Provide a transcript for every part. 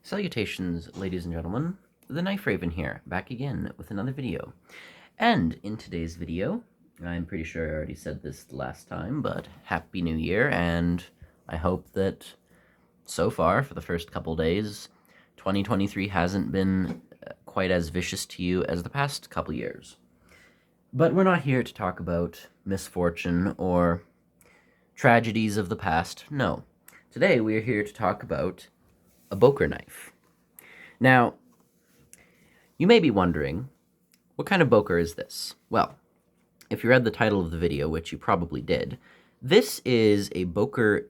Salutations, ladies and gentlemen. The Knife Raven here, back again with another video. And in today's video, I'm pretty sure I already said this last time, but Happy New Year, and I hope that so far, for the first couple days, 2023 hasn't been quite as vicious to you as the past couple years. But we're not here to talk about misfortune or tragedies of the past, no. Today we are here to talk about a Böker knife. Now, you may be wondering, what kind of Böker is this? Well, if you read the title of the video, which you probably did, this is a Böker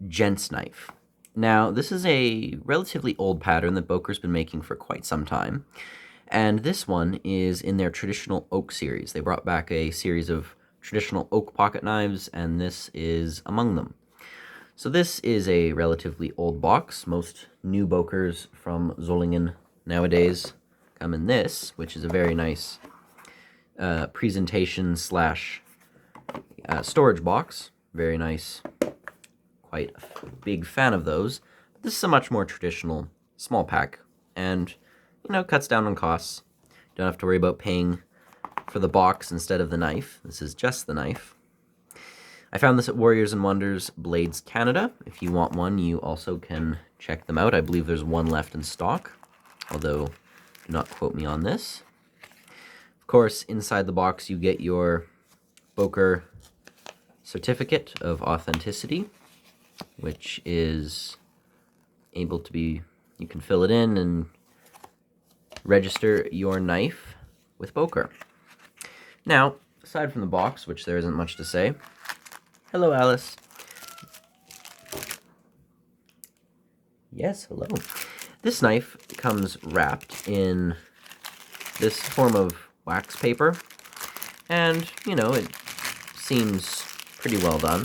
Gent knife. Now, this is a relatively old pattern that Böker's been making for quite some time, and this one is in their traditional oak series. They brought back a series of traditional oak pocket knives, and this is among them. So this is a relatively old box. Most new Bökers from Solingen nowadays come in this, which is a very nice presentation slash storage box. Very nice. Quite a big fan of those. But this is a much more traditional small pack, and cuts down on costs. Don't have to worry about paying for the box instead of the knife. This is just the knife. I found this at Warriors and Wonders Blades Canada. If you want one, you also can check them out. I believe there's one left in stock, although do not quote me on this. Of course, inside the box you get your Böker certificate of authenticity, which is able to be, you can fill it in and register your knife with Böker. Now, aside from the box, which there isn't much to say, hello, Alice. Yes, hello. This knife comes wrapped in this form of wax paper, and, it seems pretty well done.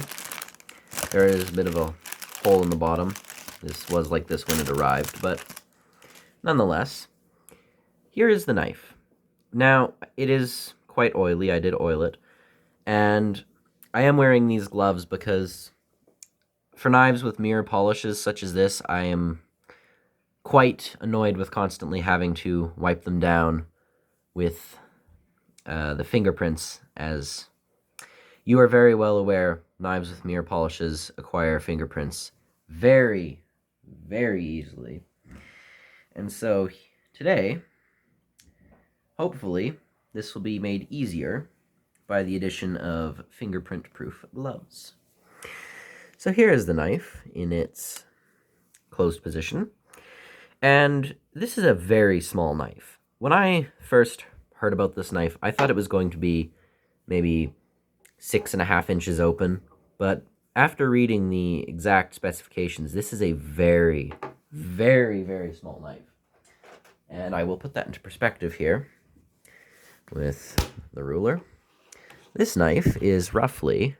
There is a bit of a hole in the bottom. This was like this when it arrived, but nonetheless, here is the knife. Now, it is quite oily. I did oil it, and I am wearing these gloves because for knives with mirror polishes such as this, I am quite annoyed with constantly having to wipe them down with the fingerprints. As you are very well aware, knives with mirror polishes acquire fingerprints very, very easily. And so today, hopefully, this will be made easier by the addition of fingerprint-proof gloves. So here is the knife in its closed position, and this is a very small knife. When I first heard about this knife, I thought it was going to be maybe 6.5 inches open, but after reading the exact specifications, this is a very, very, very small knife. And I will put that into perspective here with the ruler. This knife is roughly,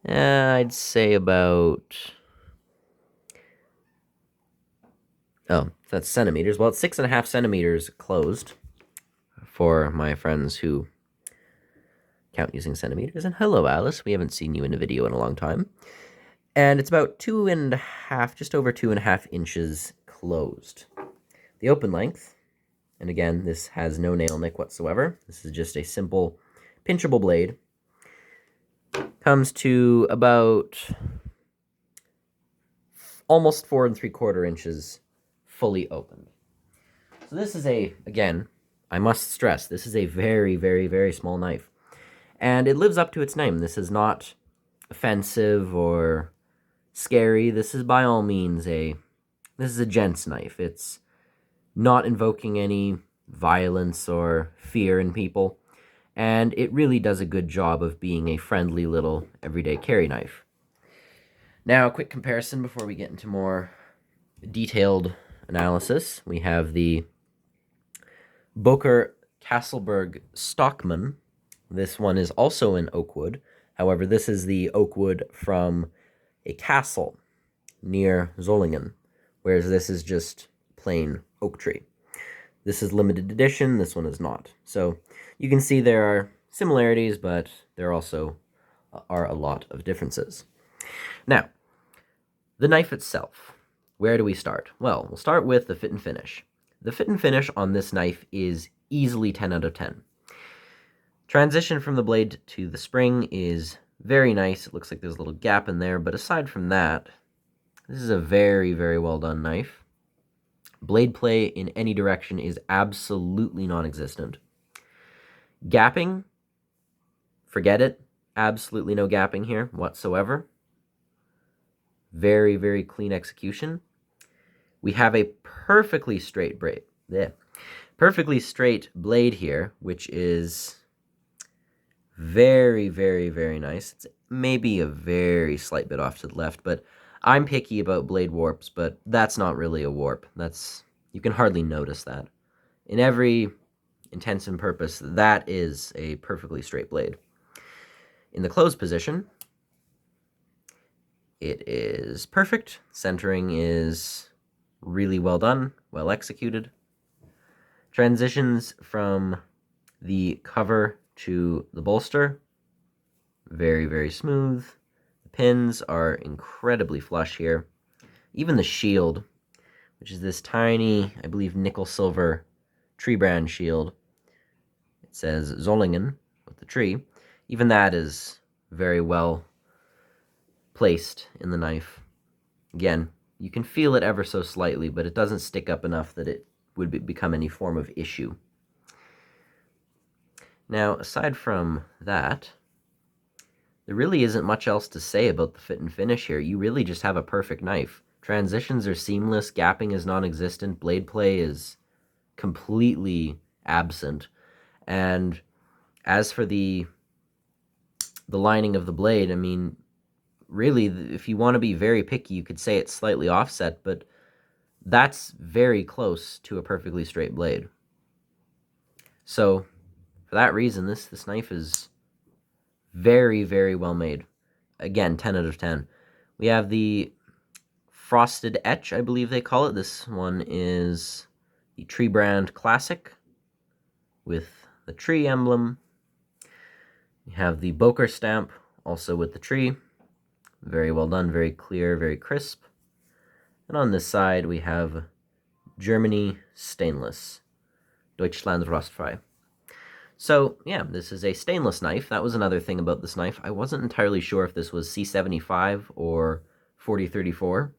I'd say about, that's centimeters. Well, it's 6.5 centimeters closed for my friends who count using centimeters. And hello, Alice. We haven't seen you in a video in a long time. And it's about 2.5, just over 2.5 inches closed. The open length, and again, this has no nail nick whatsoever. This is just a simple pinchable blade, comes to about almost 4.75 inches fully opened. So this is again, I must stress, this is a very, very, very small knife. And it lives up to its name. This is not offensive or scary. This is by all means this is a gent's knife. It's not invoking any violence or fear in people, and it really does a good job of being a friendly little everyday carry knife. Now, a quick comparison before we get into more detailed analysis. We have the Böker Kasselberg Stockman. This one is also in oak wood. However, this is the oak wood from a castle near Solingen, whereas this is just plain oak tree. This is limited edition, this one is not. So you can see there are similarities, but there also are a lot of differences. Now, the knife itself. Where do we start? Well, we'll start with the fit and finish. The fit and finish on this knife is easily 10 out of 10. Transition from the blade to the spring is very nice. It looks like there's a little gap in there, but aside from that, this is a very, very well done knife. Blade play in any direction is absolutely non-existent. Gapping, forget it. Absolutely no gapping here whatsoever. Very, very clean execution. We have a perfectly straight blade here, which is very, very, very nice. It's maybe a very slight bit off to the left, but I'm picky about blade warps, but that's not really a warp. You can hardly notice that. In every intents and purpose, that is a perfectly straight blade. In the closed position, it is perfect. Centering is really well done, well executed. Transitions from the cover to the bolster, very, very smooth. The pins are incredibly flush here. Even the shield, which is this tiny, I believe, nickel silver tree brand shield. It says Zollingen with the tree. Even that is very well placed in the knife. Again, you can feel it ever so slightly, but it doesn't stick up enough that it would become any form of issue. Now, aside from that, there really isn't much else to say about the fit and finish here. You really just have a perfect knife. Transitions are seamless, gapping is non-existent, blade play is completely absent. And as for the lining of the blade, I mean, really, if you want to be very picky, you could say it's slightly offset, but that's very close to a perfectly straight blade. So, for that reason, this knife is very, very well made. Again, 10 out of 10. We have the frosted etch, I believe they call it. This one is the Tree Brand Classic with the tree emblem. We have the Böker stamp, also with the tree. Very well done, very clear, very crisp. And on this side, we have Germany stainless, Deutschland rostfrei. So, yeah, this is a stainless knife. That was another thing about this knife. I wasn't entirely sure if this was C75 or 4034.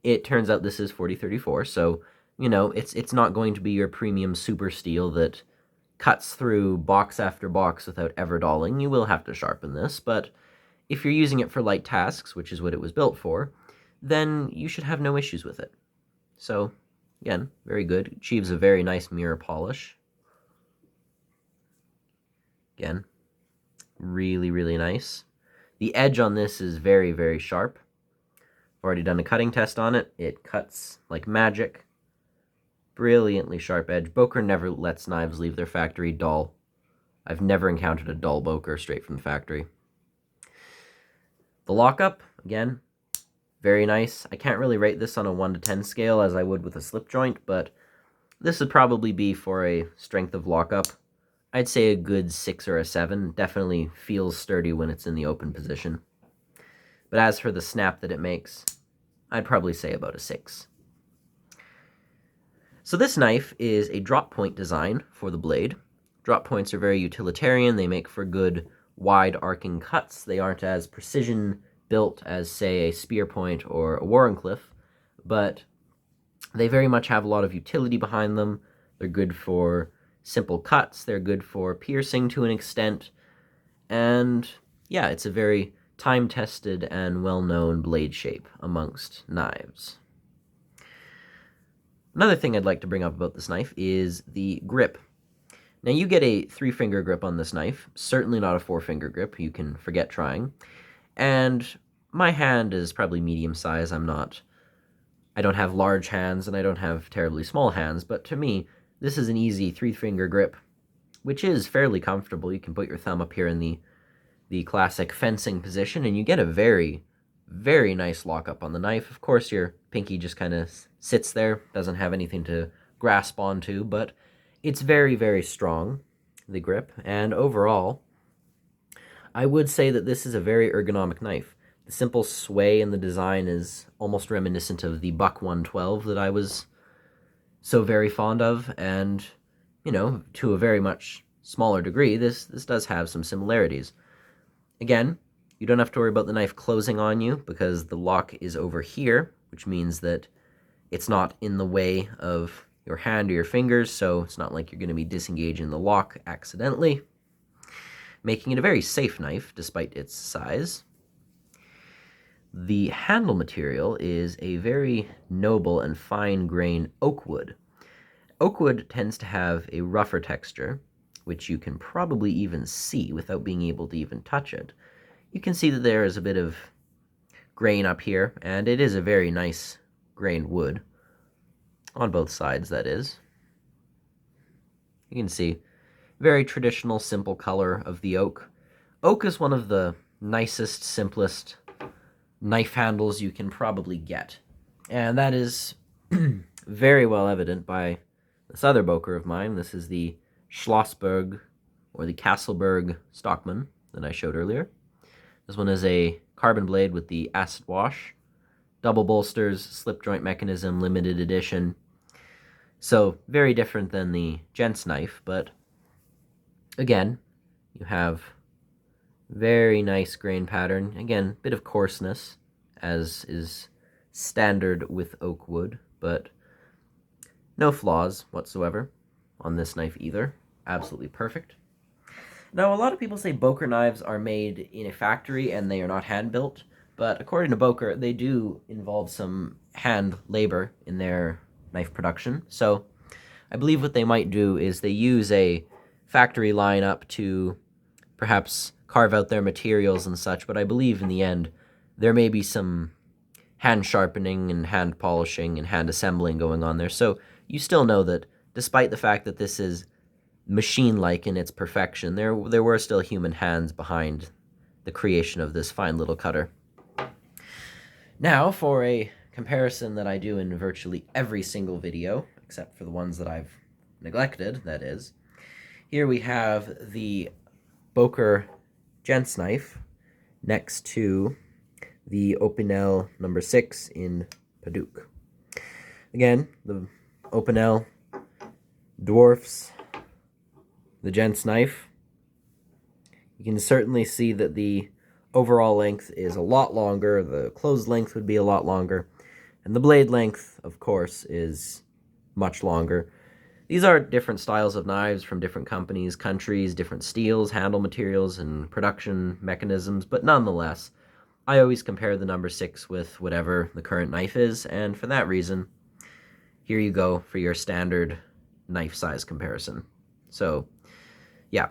It turns out this is 4034, so, you know, it's not going to be your premium super steel that cuts through box after box without ever dulling. You will have to sharpen this, but if you're using it for light tasks, which is what it was built for, then you should have no issues with it. So, again, very good. Achieves a very nice mirror polish. Again, really, really nice. The edge on this is very, very sharp. I've already done a cutting test on it. It cuts like magic. Brilliantly sharp edge. Böker never lets knives leave their factory dull. I've never encountered a dull Böker straight from the factory. The lockup, again, very nice. I can't really rate this on a 1 to 10 scale as I would with a slip joint, but this would probably be for a strength of lockup. I'd say a good 6 or a 7. Definitely feels sturdy when it's in the open position. But as for the snap that it makes, I'd probably say about a 6. So this knife is a drop point design for the blade. Drop points are very utilitarian. They make for good wide arcing cuts. They aren't as precision built as, say, a spear point or a Warrenclyffe, but they very much have a lot of utility behind them. They're good for simple cuts. They're good for piercing to an extent. And yeah, it's a very time-tested and well-known blade shape amongst knives. Another thing I'd like to bring up about this knife is the grip. Now, you get a 3-finger grip on this knife, certainly not a 4-finger grip. You can forget trying. And my hand is probably medium size. I don't have large hands, and I don't have terribly small hands, but to me, this is an easy 3-finger grip, which is fairly comfortable. You can put your thumb up here in the classic fencing position, and you get a very, very nice lockup on the knife. Of course, your pinky just kind of sits there, doesn't have anything to grasp onto, but it's very, very strong, the grip, and overall, I would say that this is a very ergonomic knife. The simple sway in the design is almost reminiscent of the Buck 112 that I was so very fond of, and, you know, to a very much smaller degree, this does have some similarities. Again, you don't have to worry about the knife closing on you because the lock is over here, which means that it's not in the way of your hand or your fingers, so it's not like you're going to be disengaging the lock accidentally, making it a very safe knife despite its size. The handle material is a very noble and fine-grained oak wood. Oak wood tends to have a rougher texture, which you can probably even see without being able to even touch it. You can see that there is a bit of grain up here, and it is a very nice grained wood. On both sides, that is. You can see very traditional, simple color of the oak. Oak is one of the nicest, simplest knife handles you can probably get. And that is very well evident by this other Böker of mine. This is the Schlossberg, or the Castleberg Stockman that I showed earlier. This one is a carbon blade with the acid wash, double bolsters, slip joint mechanism, limited edition. So very different than the Gent's knife, but again, you have very nice grain pattern. Again, bit of coarseness, as is standard with oak wood, but no flaws whatsoever on this knife either. Absolutely perfect. Now, a lot of people say Böker knives are made in a factory and they are not hand-built, but according to Böker, they do involve some hand labor in their knife production. So I believe what they might do is they use a factory lineup to perhaps carve out their materials and such, but I believe in the end there may be some hand sharpening and hand polishing and hand assembling going on there. So you still know that despite the fact that this is machine-like in its perfection, there were still human hands behind the creation of this fine little cutter. Now, for a comparison that I do in virtually every single video, except for the ones that I've neglected, that is, here we have the Böker Gent's knife next to the Opinel number 6 in Paduk. Again, the Opinel dwarfs the Gent's knife. You can certainly see that the overall length is a lot longer, the closed length would be a lot longer, and the blade length, of course, is much longer. These are different styles of knives from different companies, countries, different steels, handle materials, and production mechanisms, but nonetheless, I always compare the number 6 with whatever the current knife is, and for that reason, here you go for your standard knife size comparison. So, yeah,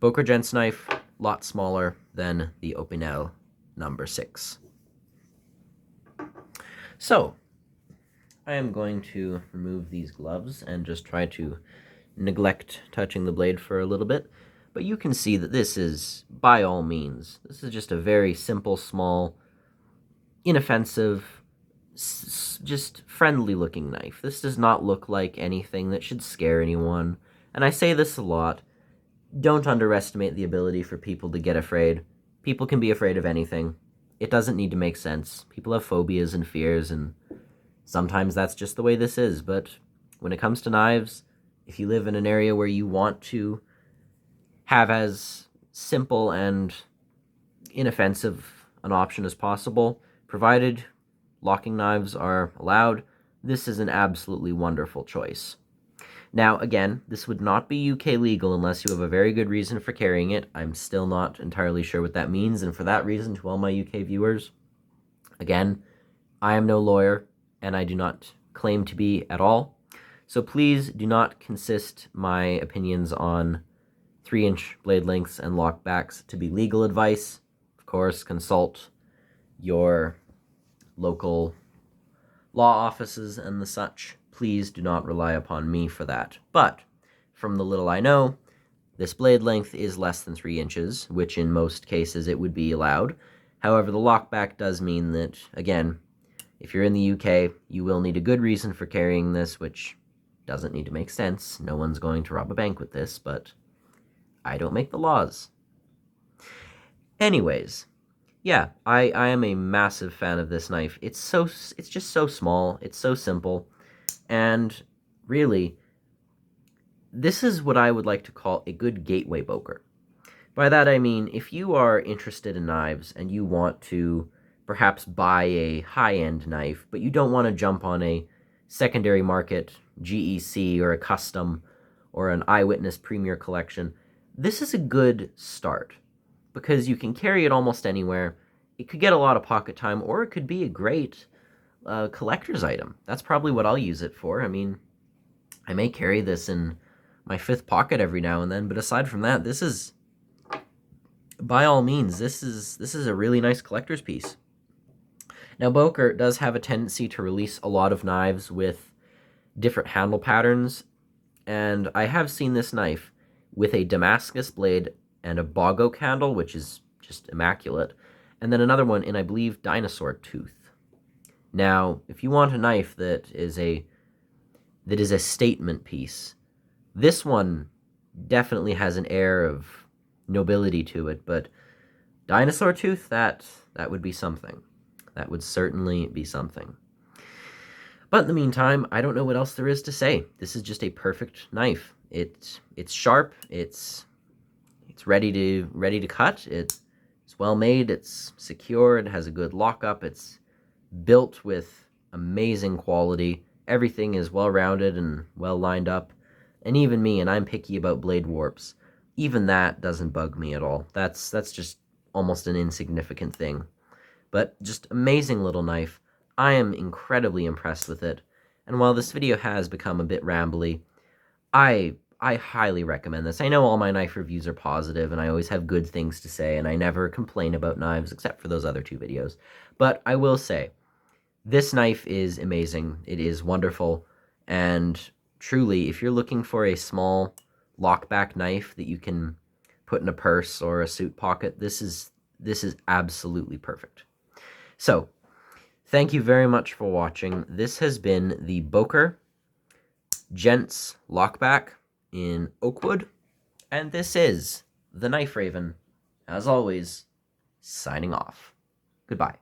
Böker Gent's knife, a lot smaller than the Opinel number 6. So, I am going to remove these gloves and just try to neglect touching the blade for a little bit. But you can see that this is, by all means, this is just a very simple, small, inoffensive, just friendly-looking knife. This does not look like anything that should scare anyone. And I say this a lot. Don't underestimate the ability for people to get afraid. People can be afraid of anything. It doesn't need to make sense. People have phobias and fears, and sometimes that's just the way this is. But when it comes to knives, if you live in an area where you want to have as simple and inoffensive an option as possible, provided locking knives are allowed, this is an absolutely wonderful choice. Now, again, this would not be UK legal unless you have a very good reason for carrying it. I'm still not entirely sure what that means, and for that reason, to all my UK viewers, again, I am no lawyer, and I do not claim to be at all. So please do not consist my opinions on 3-inch blade lengths and lockbacks to be legal advice. Of course, consult your local law offices and the such. Please do not rely upon me for that. But from the little I know, this blade length is less than 3 inches, which in most cases it would be allowed. However, the lockback does mean that, again, if you're in the UK, you will need a good reason for carrying this, which doesn't need to make sense. No one's going to rob a bank with this, but I don't make the laws. Anyways, yeah, I am a massive fan of this knife. It's just so small, it's so simple, and really, this is what I would like to call a good gateway Böker. By that I mean, if you are interested in knives and you want to perhaps buy a high-end knife, but you don't want to jump on a secondary market GEC or a custom or an Eyewitness Premier Collection, this is a good start because you can carry it almost anywhere. It could get a lot of pocket time, or it could be a great collector's item. That's probably what I'll use it for. I mean, I may carry this in my fifth pocket every now and then, but aside from that, this is, by all means, this is a really nice collector's piece. Now, Böker does have a tendency to release a lot of knives with different handle patterns, and I have seen this knife with a Damascus blade and a bog oak handle, which is just immaculate, and then another one in, I believe, dinosaur tooth. Now, if you want a knife that is a statement piece, this one definitely has an air of nobility to it, but dinosaur tooth, that would be something. That would certainly be something. But in the meantime, I don't know what else there is to say. This is just a perfect knife. It's sharp, it's ready to cut, it's well made, it's secure, it has a good lockup, it's built with amazing quality. Everything is well rounded and well lined up. And even me, and I'm picky about blade warps, even that doesn't bug me at all. That's just almost an insignificant thing. But just amazing little knife. I am incredibly impressed with it. And while this video has become a bit rambly, I highly recommend this. I know all my knife reviews are positive, and I always have good things to say, and I never complain about knives except for those other two videos. But I will say, this knife is amazing. It is wonderful, and truly, if you're looking for a small lockback knife that you can put in a purse or a suit pocket, this is absolutely perfect. So, thank you very much for watching. This has been the Böker Gent's Lockback in Oakwood, and this is the Knife Raven, as always, signing off. Goodbye.